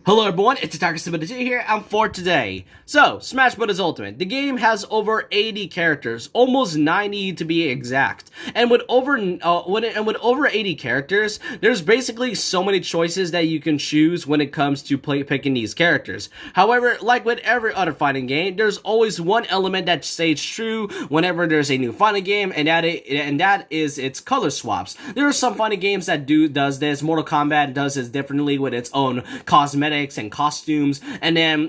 Hello everyone, it's Attacker72 here, and for today. So, Smash Bros. Ultimate. The game has over 80 characters, almost 90 to be exact. And with over 80 characters, there's basically so many choices that you can choose when it comes to picking these characters. However, like with every other fighting game, there's always one element that stays true whenever there's a new fighting game, and that is its color swaps. There are some fighting games that does this. Mortal Kombat does this differently with its own cosmetics and costumes, and then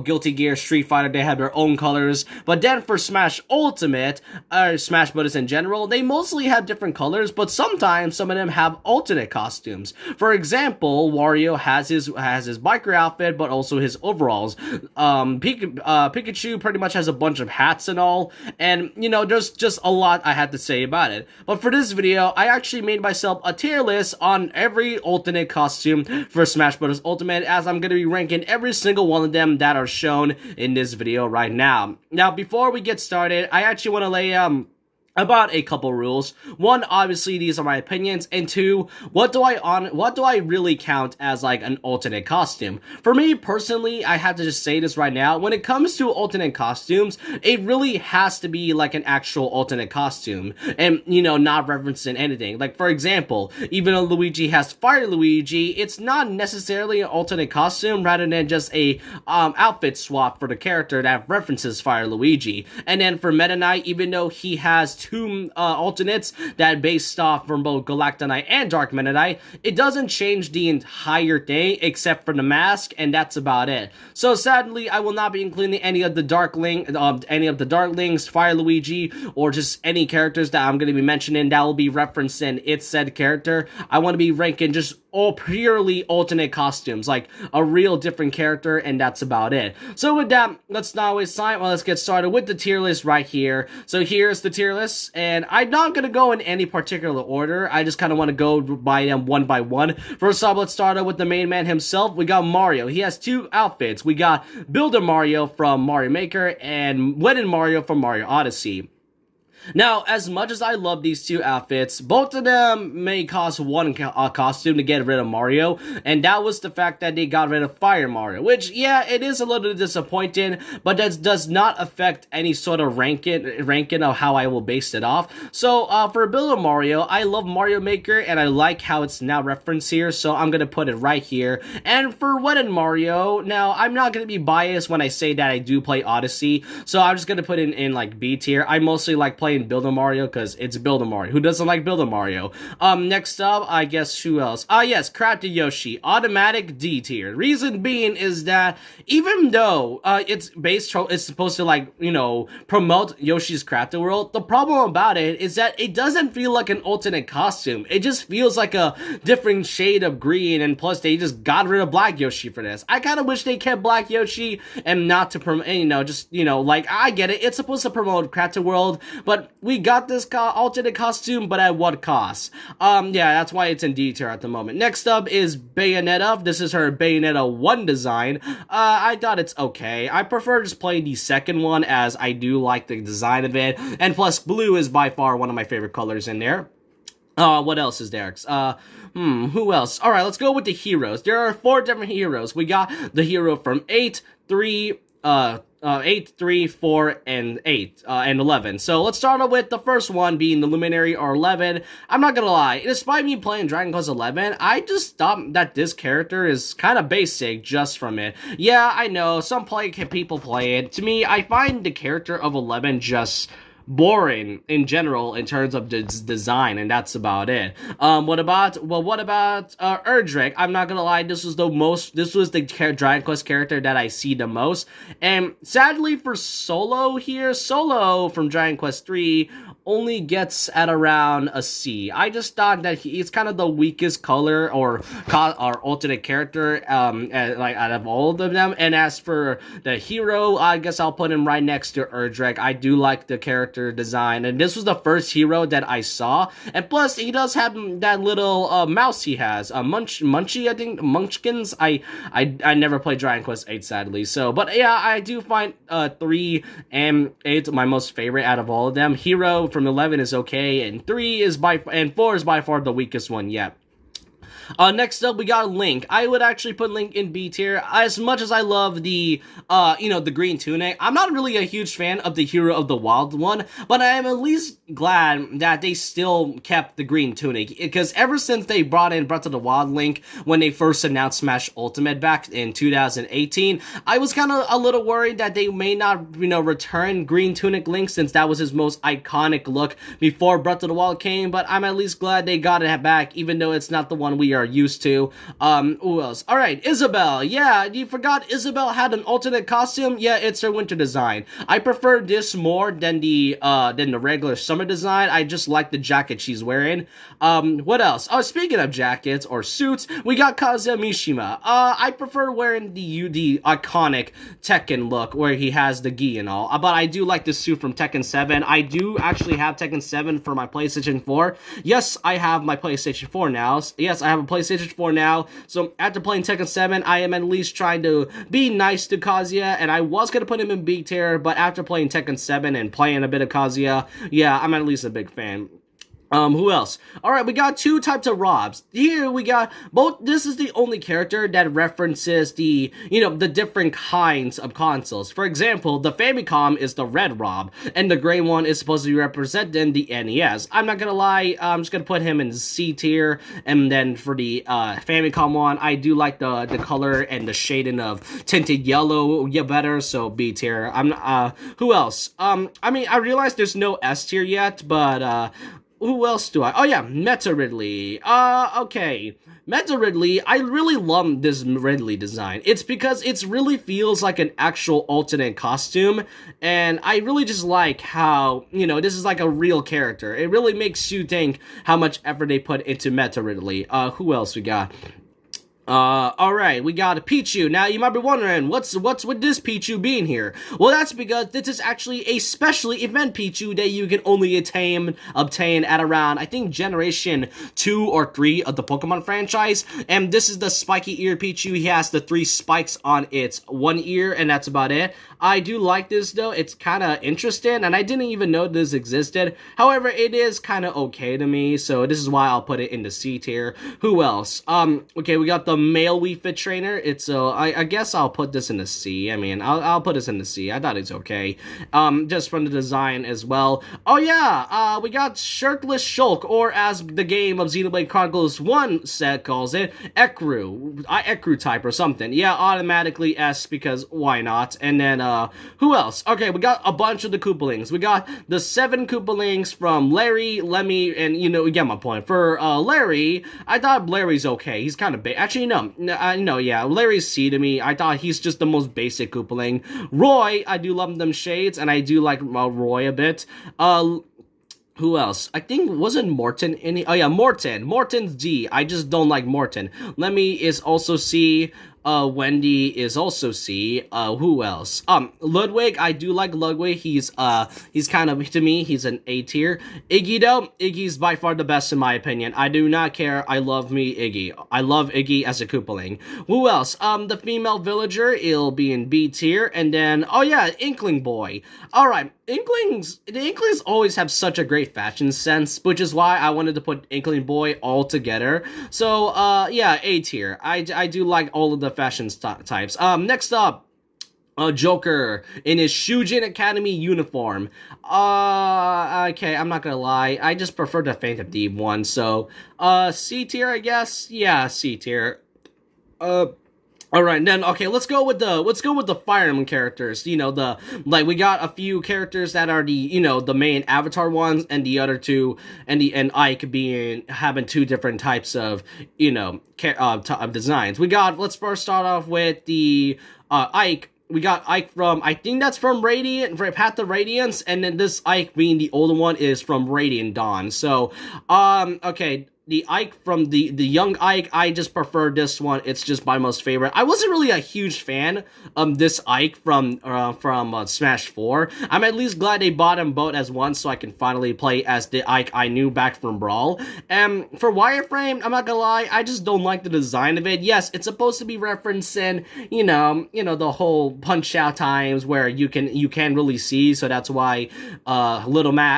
Guilty Gear, Street Fighter, they have their own colors. But then for Smash Ultimate, or Smash Bros. In general, they mostly have different colors, but sometimes some of them have alternate costumes. For example, Wario has his biker outfit, but also his overalls. Pikachu pretty much has a bunch of hats and all, and there's just a lot I had to say about it. But for this video, I actually made myself a tier list on every alternate costume for Smash Bros. Ultimate, as I'm going to be ranking every single one of them that are shown in this video right now. Now, before we get started, I actually want to lay about a couple rules. One, obviously these are my opinions, and two, what do I really count as like an alternate costume? For me personally, I have to just say this right now, when it comes to alternate costumes, it really has to be like an actual alternate costume, and not referencing anything. Like, for example, even though Luigi has Fire Luigi, it's not necessarily an alternate costume, rather than just a outfit swap for the character that references Fire Luigi. And then for Meta Knight, even though he has two alternates that based off from both Galacta Knight and Dark Meta Knight, it doesn't change the entire thing except for the mask, and that's about it. So sadly, I will not be including any of the Darklings, Fire Luigi, or just any characters that I'm going to be mentioning that will be referenced in its said character. I want to be ranking just all purely alternate costumes, like a real different character, and that's about it. So with that, let's not waste time. Well, let's get started with the tier list right here. So here's the tier list, and I'm not gonna go in any particular order. I just kind of want to go by them one by one. First off, let's start out with the main man himself. We got Mario. He has two outfits. We got Builder Mario from Mario Maker and Wedding Mario from Mario Odyssey. Now, as much as I love these two outfits, both of them may cost one costume to get rid of Mario, and that was the fact that they got rid of Fire Mario, which, yeah, it is a little disappointing, but that does not affect any sort of ranking of how I will base it off. So, for Builder Mario, I love Mario Maker, and I like how it's now referenced here, so I'm gonna put it right here. And for Wedding Mario, now, I'm not gonna be biased when I say that I do play Odyssey, so I'm just gonna put it in like B tier. I mostly like playing Builder Mario because it's Builder Mario. Who doesn't like Builder Mario? Next up, I guess who else? Yes, Crafted Yoshi, automatic D tier. Reason being is that even though it's supposed to like promote Yoshi's Crafted World, the problem about it is that it doesn't feel like an alternate costume. It just feels like a different shade of green, and plus they just got rid of Black Yoshi for this. I kind of wish they kept Black Yoshi and not to promote, like, I get it. It's supposed to promote Crafted World, but we got this alternate costume, but at what cost? Yeah, that's why it's in D tier at the moment. Next up is Bayonetta. This is her Bayonetta 1 design. I thought it's okay. I prefer just playing the second one, as I do like the design of it, and plus blue is by far one of my favorite colors in there. What else is there? Who else? Alright, let's go with the heroes. There are 4 different heroes. We got the hero from 8, 3, 4, and 8, and 11. So let's start off with the first one being the Luminary, or 11. I'm not gonna lie, despite me playing Dragon Quest 11, I just thought that this character is kind of basic just from it. Yeah, I know, some people play it. To me, I find the character of 11 just boring in general in terms of design, and that's about it. What about Erdrick? I'm not gonna lie, this was the Dragon Quest character that I see the most, and sadly for Solo here, Solo from Dragon Quest 3 only gets at around a C. I just thought that he's kind of the weakest color or alternate character like out of all of them. And as for the hero, I guess I'll put him right next to Erdrick. I do like the character design, and this was the first hero that I saw, and plus he does have that little mouse he has, Munchie, I think, Munchkins. I never played Dragon Quest 8 sadly, so, but yeah, I do find 3 and 8 my most favorite out of all of them. Hero from 11 is okay, and 4 is by far the weakest one yet. Next up, we got Link. I would actually put Link in B tier. As much as I love the, the green tunic, I'm not really a huge fan of the Hero of the Wild one, but I am at least glad that they still kept the green tunic, because ever since they brought in Breath of the Wild Link, when they first announced Smash Ultimate back in 2018, I was kind of a little worried that they may not, return green tunic Link, since that was his most iconic look before Breath of the Wild came, but I'm at least glad they got it back, even though it's not the one we are used to. Who else? Alright, Isabelle. Yeah, you forgot Isabelle had an alternate costume? Yeah, it's her winter design. I prefer this more than the regular summer design. I just like the jacket she's wearing. What else? Oh, speaking of jackets or suits, we got Kazuya Mishima. I prefer wearing the iconic Tekken look where he has the gi and all, but I do like the suit from Tekken 7. I do actually have Tekken 7 for my PlayStation 4. Yes, I have my PlayStation 4 now. Yes, I have a PlayStation 4 now, so after playing Tekken 7, I am at least trying to be nice to Kazuya, and I was gonna put him in B tier, but after playing Tekken 7 and playing a bit of Kazuya, yeah, I'm at least a big fan. Who else? Alright, we got two types of Robs. Here we got both. This is the only character that references the different kinds of consoles. For example, the Famicom is the red Rob, and the gray one is supposed to be representing the NES. I'm not gonna lie, I'm just gonna put him in C tier, and then for the Famicom one, I do like the color and the shading of tinted yellow better, so B tier. Who else? I mean, I realize there's no S tier yet, but who else do I? Oh yeah, Meta Ridley. Okay. Meta Ridley, I really love this Ridley design. It's because it really feels like an actual alternate costume, and I really just like how, this is like a real character. It really makes you think how much effort they put into Meta Ridley. Who else we got? Alright, we got a Pichu. Now, you might be wondering, what's with this Pichu being here? Well, that's because this is actually a special event Pichu that you can only obtain at around, I think, Generation 2 or 3 of the Pokemon franchise. And this is the spiky ear Pichu. He has the 3 spikes on its one ear, and that's about it. I do like this, though. It's kind of interesting, and I didn't even know this existed. However, it is kind of okay to me, so this is why I'll put it in the C tier. Who else? Okay, we got the male Wii Fit trainer. It's I guess I'll put this in the C. I mean, I'll put this in the C. I thought it's okay. Just from the design as well. Oh yeah, we got shirtless Shulk, or as the game of Xenoblade Chronicles 1 set calls it, Ekru type or something. Yeah, automatically S, because why not? And then who else? Okay, we got a bunch of the Koopalings. We got the 7 Koopalings from Larry, Lemmy, and you get my point. For Larry, I thought Larry's okay. He's kind of big. Actually, no, yeah, Larry's C to me. I thought he's just the most basic Koopaling. Roy, I do love them shades, and I do like Roy a bit. Who else? I think, wasn't Morton any? Oh yeah, Morton. Morton's D. I just don't like Morton. Lemmy is also C. Wendy is also C. Who else? Ludwig, I do like Ludwig. He's kind of, to me, he's an A tier. Iggy, though, Iggy's by far the best in my opinion. I do not care. I love me Iggy. I love Iggy as a Koopaling. Who else? The female villager, it'll be in B tier. And then, oh yeah, Inkling Boy. Alright, the Inklings always have such a great fashion sense, which is why I wanted to put Inkling Boy all together. So, yeah, A tier. I do like all of the fashion types. Next up, Joker in his Shujin Academy uniform. Okay, I'm not gonna lie. I just prefer the Phantom Thief one, so, C tier, I guess? Yeah, C tier. Alright, then, okay, let's go with the Fire Emblem characters. We got a few characters that are the main Avatar ones, and the other two, and Ike having 2 different types of, of designs. Let's first start off with the, Ike. We got Ike from, I think that's from Path of Radiance, and then this Ike being the older one is from Radiant Dawn. So, okay, the Ike from the young Ike, I just prefer this one. It's just my most favorite. I wasn't really a huge fan of this Ike from Smash 4. I'm at least glad they bought them both as one, so I can finally play as the Ike I knew back from Brawl. And for Wireframe, I'm not gonna lie, I just don't like the design of it. Yes, it's supposed to be referencing, the whole Punch-Out times where you can really see, so that's why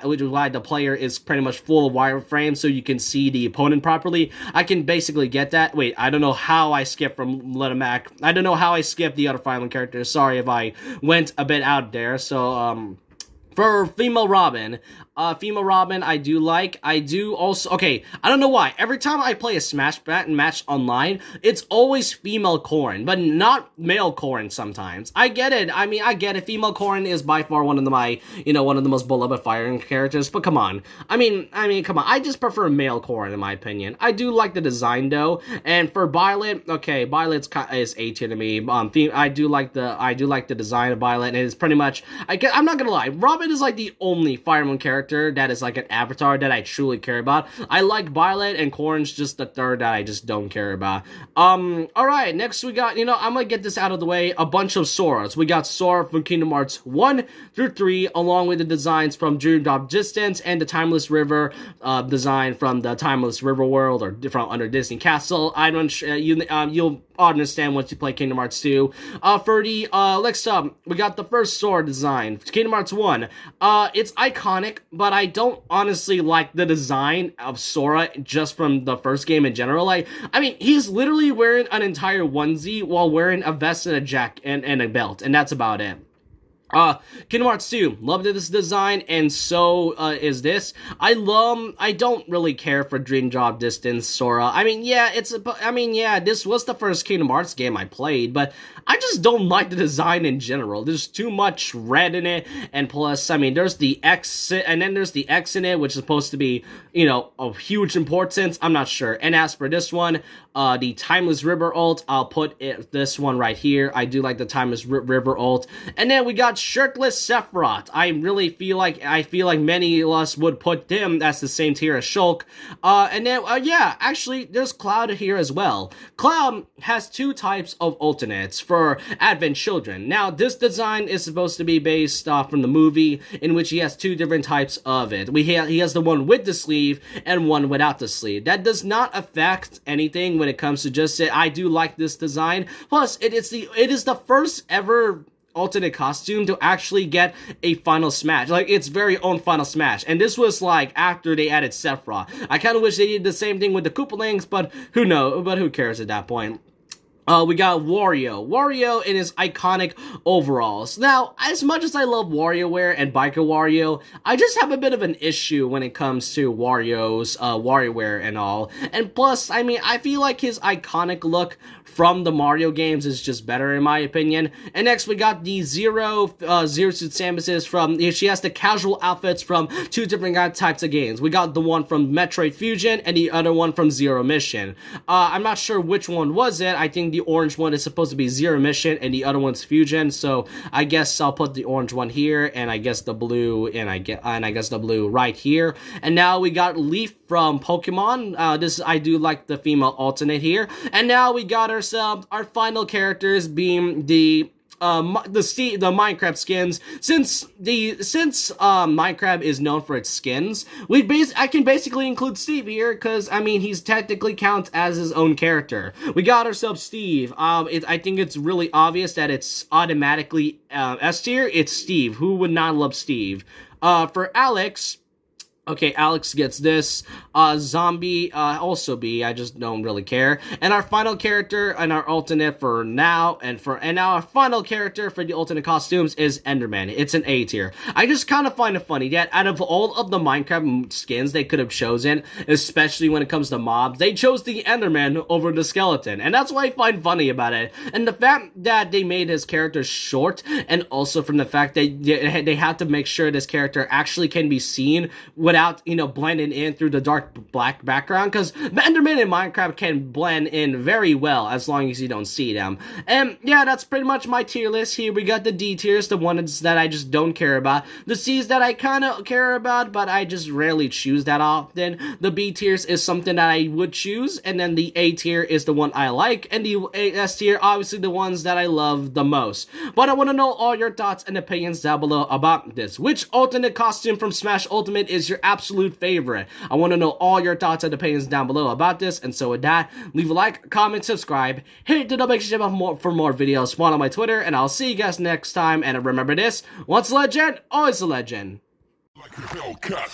which is why the player is pretty much full of wireframe, so you can see the opponent properly, I can basically get that. Wait, I don't know how I skipped from Letamac. I don't know how I skipped the other Fire Emblem characters. Sorry if I went a bit out there. So, for female Robin, I do like. I do also, okay, I don't know why. Every time I play a Smash match online, it's always female Corrin, but not male Corrin sometimes. I get it. I mean, I get it. Female Corrin is by far one of one of the most beloved Fire Emblem characters, but come on. I mean, come on. I just prefer male Corrin in my opinion. I do like the design though, and for Violet, okay, Violet's is A tier to me. I do like the design of Violet, and it's pretty much, I'm not gonna lie, Robin is like the only Fire Emblem character that is like an avatar that I truly care about. I like Violet, and Corrin's just the third that I just don't care about. Alright, next we got, I'm gonna get this out of the way, a bunch of Soras. We got Sora from Kingdom Hearts 1 through 3, along with the designs from Dream Drop Distance and the Timeless River design from the Timeless River World, or from under Disney Castle. I don't, you'll understand once you play Kingdom Hearts 2. For the, next up, we got the first Sora design, Kingdom Hearts 1. It's iconic, but I don't honestly like the design of Sora just from the first game in general. Like, I mean, he's literally wearing an entire onesie while wearing a vest and a jacket and a belt, and that's about it. Kingdom Hearts 2, loved this design, and so, is this. I don't really care for Dream Drop Distance Sora. I mean, yeah, this was the first Kingdom Hearts game I played, but I just don't like the design in general. There's too much red in it, and plus, I mean, there's the X, and then there's the X in it, which is supposed to be, of huge importance. I'm not sure. And as for this one, the Timeless River ult, I'll put this one right here. I do like the Timeless River ult. And then we got Shirtless Sephiroth. I really feel like many of us would put him as the same tier as Shulk. And then, yeah, actually, there's Cloud here as well. Cloud has two types of alternates for Advent Children. Now, this design is supposed to be based from the movie, in which he has two different types of it. He has the one with the sleeve and one without the sleeve. That does not affect anything when it comes to just it. I do like this design. Plus, it is the first ever alternate costume to actually get a final smash, like its very own final smash, and this was like after they added Sephiroth. I kind of wish they did the same thing with the Koopalings, but who cares at that point. We got Wario in his iconic overalls. Now, as much as I love WarioWare and Biker Wario, I just have a bit of an issue when it comes to Wario's WarioWare and all. And plus, I mean, I feel like his iconic look from the Mario games is just better in my opinion. And next we got the Zero Suit Samuses from, she has the casual outfits from two different types of games. We got the one from Metroid Fusion and the other one from Zero Mission. I'm not sure which one was it. I think the orange one is supposed to be Zero Mission and the other one's Fusion, so I guess I'll put the orange one here, and I guess the blue, and I guess the blue right here. And now we got Leaf from Pokemon. I do like the female alternate here. And now we got ourselves our final characters being the Minecraft skins. Since Minecraft is known for its skins, I can basically include Steve here, because I mean he's technically counts as his own character. We got ourselves Steve. I think it's really obvious that it's automatically S tier. It's Steve. Who would not love Steve? For Alex, okay, Alex gets this. Zombie, also B. I just don't really care. And our final character and our alternate for now, and now our final character for the alternate costumes is Enderman. It's an A tier. I just kind of find it funny that out of all of the Minecraft skins they could have chosen, especially when it comes to mobs, they chose the Enderman over the skeleton. And that's what I find funny about it. And the fact that they made his character short, and also from the fact that they had to make sure this character actually can be seen without, blending in through the dark black background, because Enderman in Minecraft can blend in very well as long as you don't see them. And yeah, that's pretty much my tier list here. We got the D tiers, the ones that I just don't care about, the C's that I kind of care about, but I just rarely choose that often. The B tiers is something that I would choose, and then the A tier is the one I like, and the S tier, obviously the ones that I love the most. But I want to know all your thoughts and opinions down below about this. Which alternate costume from Smash Ultimate is your absolute favorite? I want to know all your thoughts and opinions down below about this, and so with that, leave a like, comment, subscribe, hit the notification bell for more videos, follow my Twitter, and I'll see you guys next time. And remember this, once a legend, always a legend. Like a Hellcat.